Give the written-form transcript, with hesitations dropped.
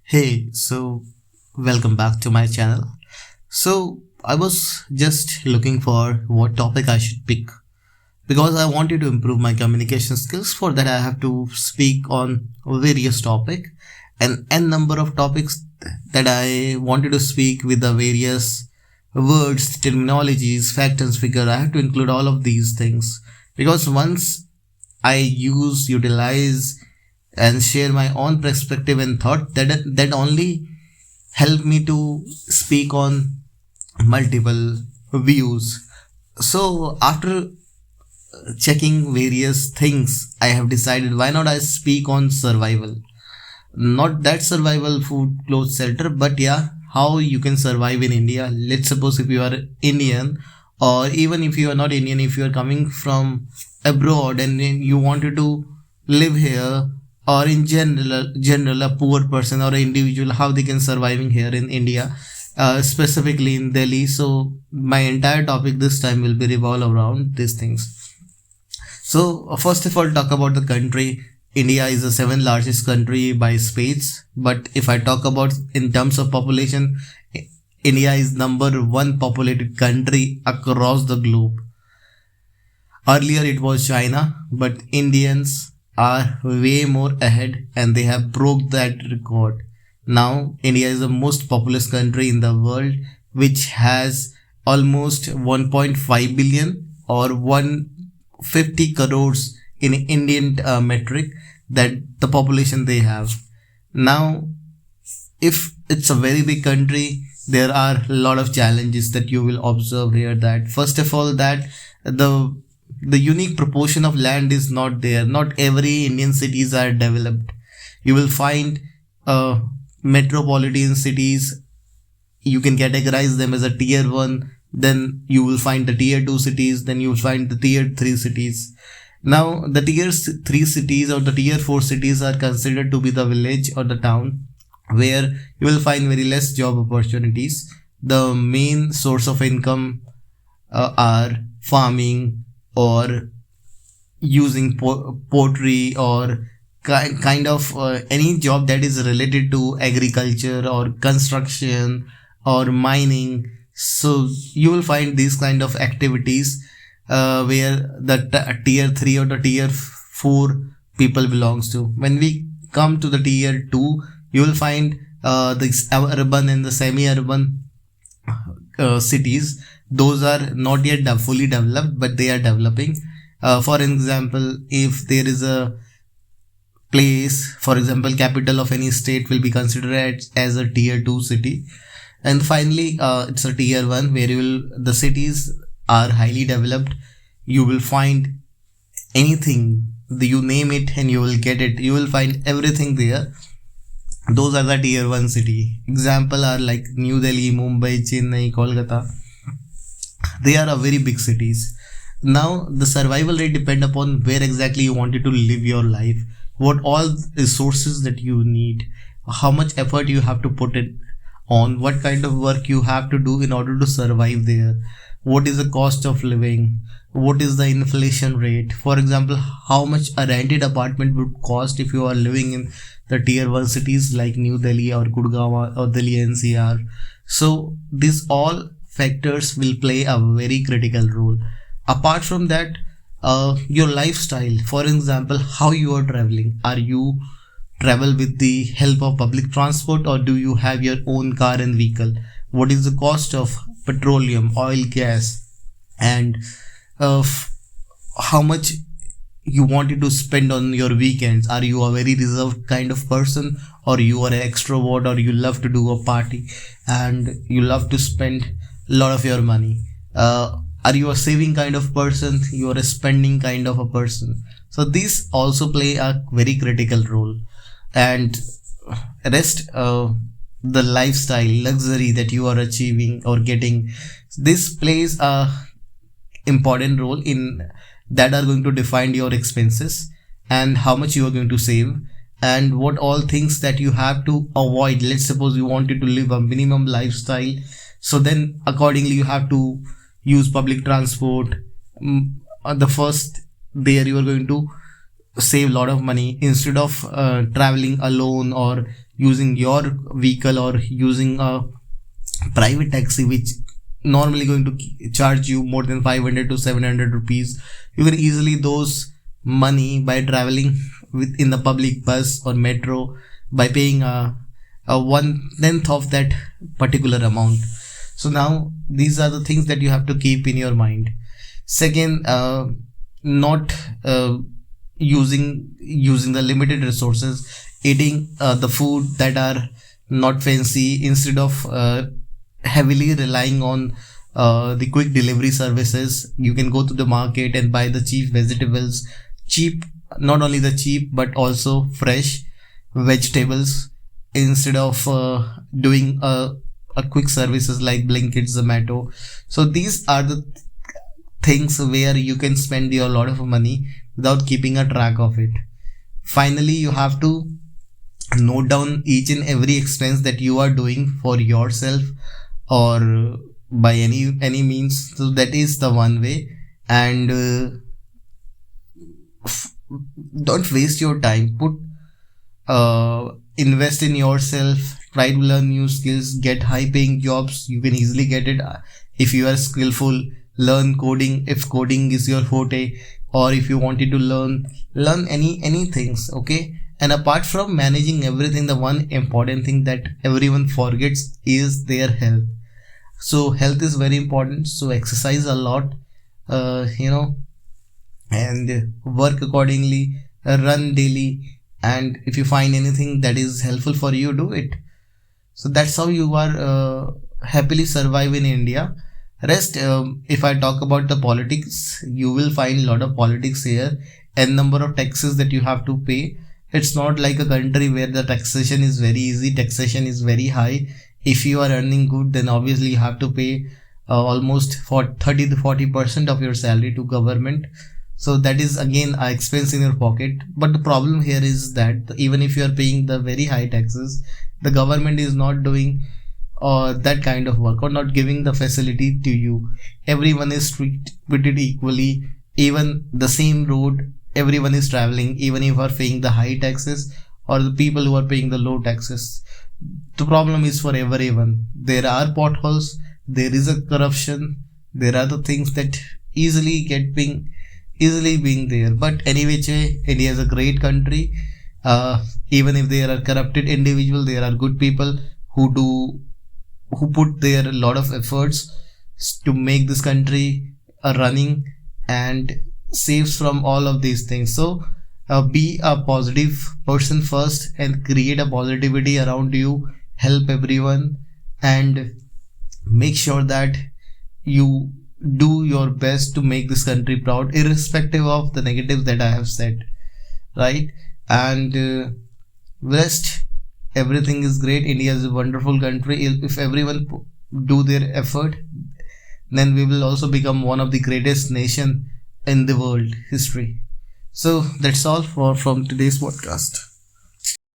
Hey, welcome back to my channel. I was just looking for what topic I should pick because I wanted to improve my communication skills. For that, I have to speak on various topic and n number of topics that I wanted to speak with the various words, terminologies, fact and figure. I have to include all of these things because once I utilize and share my own perspective and thought, that only help me to speak on multiple views. So after checking various things, I have decided why not I speak on survival. Not that survival food clothes shelter, but yeah, how you can survive in India. Let's suppose if you are Indian, or even if you are not Indian, if you are coming from abroad and then you wanted to live here, or in general a poor person or an individual, how they can surviving here in India, specifically in Delhi. So my entire topic this time will be revolve around these things. So first of all, talk about the country. India is the seventh largest country by space, but if I talk about in terms of population, India is number one populated country across the globe. Earlier it was China, but Indians are way more ahead and they have broke that record. Now India is the most populous country in the world, which has almost 1.5 billion or 150 crores in Indian metric, that the population they have. Now if it's a very big country, there are a lot of challenges that you will observe here. That first of all, that the unique proportion of land is not there. Not every Indian cities are developed. You will find metropolitan cities, you can categorize them as a tier 1, then you will find the tier 2 cities, then you will find the tier 3 cities. Now the tier 3 cities or the tier 4 cities are considered to be the village or the town, where you will find very less job opportunities. The main source of income are farming or using pottery or kind of any job that is related to agriculture or construction or mining. So you will find these kind of activities where the tier 3 or the tier 4 people belongs to. When we come to the tier 2, you will find the urban and the semi-urban cities. Those are not yet fully developed, but they are developing. For example, if there is a place, for example, capital of any state will be considered as a tier 2 city. And finally, it's a tier 1 where the cities are highly developed. You will find anything, you name it and you will get it. You will find everything there. Those are the tier 1 city. Example are like New Delhi, Mumbai, Chennai, Kolkata. They are a very big cities. Now the survival rate depend upon where exactly you wanted to live your life, what all resources that you need, how much effort you have to put it on, what kind of work you have to do in order to survive there, what is the cost of living, what is the inflation rate. For example, how much a rented apartment would cost if you are living in the tier 1 cities like New Delhi or Gurgaon or Delhi NCR. So these all factors will play a very critical role. Apart from that, your lifestyle, for example, how you are traveling. Are you travel with the help of public transport or do you have your own car and vehicle? What is the cost of petroleum, oil, gas, and how much you wanted to spend on your weekends? Are you a very reserved kind of person, or you are an extrovert, or you love to do a party and you love to spend a lot of your money? Are you a saving kind of person? You are a spending kind of a person. So these also play a very critical role. And rest, the lifestyle, luxury that you are achieving or getting, this plays a important role in that are going to define your expenses and how much you are going to save and what all things that you have to avoid. Let's suppose you wanted to live a minimum lifestyle, so then accordingly you have to use public transport. The first there you are going to save a lot of money instead of traveling alone or using your vehicle or using a private taxi, which normally going to charge you more than 500 to 700 rupees, you can easily those money by traveling in the public bus or metro by paying a 1/10 of that particular amount. So now these are the things that you have to keep in your mind. Second, not using the limited resources, eating the food that are not fancy, instead of heavily relying on the quick delivery services. You can go to the market and buy the cheap vegetables, not only the cheap but also fresh vegetables, instead of doing a quick services like Blinkit, Zomato. So these are the things where you can spend your lot of money without keeping a track of it. Finally, you have to note down each and every expense that you are doing for yourself or by any means. So that is the one way. And don't waste your time. Invest in yourself, try to learn new skills, get high paying jobs. You can easily get it if you are skillful. Learn coding if coding is your forte, or if you wanted to learn any things. Okay. And apart from managing everything, the one important thing that everyone forgets is their health. So health is very important. So exercise a lot, and work accordingly, run daily, and if you find anything that is helpful for you, do it. So that's how you are happily survive in India. Rest, if I talk about the politics, you will find a lot of politics here and number of taxes that you have to pay. It's not like a country where the taxation is very easy, taxation is very high. If you are earning good, then obviously you have to pay almost for 30 to 40% of your salary to government. So that is again an expense in your pocket. But the problem here is that even if you are paying the very high taxes, the government is not doing that kind of work or not giving the facility to you. Everyone is treated equally. Even the same road, everyone is traveling, even if you are paying the high taxes or the people who are paying the low taxes. The problem is for everyone. There are potholes, there is a corruption, there are the things that easily being there. But anyway, India is a great country. Even if there are corrupted individuals, there are good people who put their lot of efforts to make this country running and saves from all of these things. So be a positive person first and create a positivity around you, help everyone, and make sure that you do your best to make this country proud, irrespective of the negatives that I have said, right? And rest, everything is great. India is a wonderful country. If everyone do their effort, then we will also become one of the greatest nation in the world history. So that's all from today's podcast.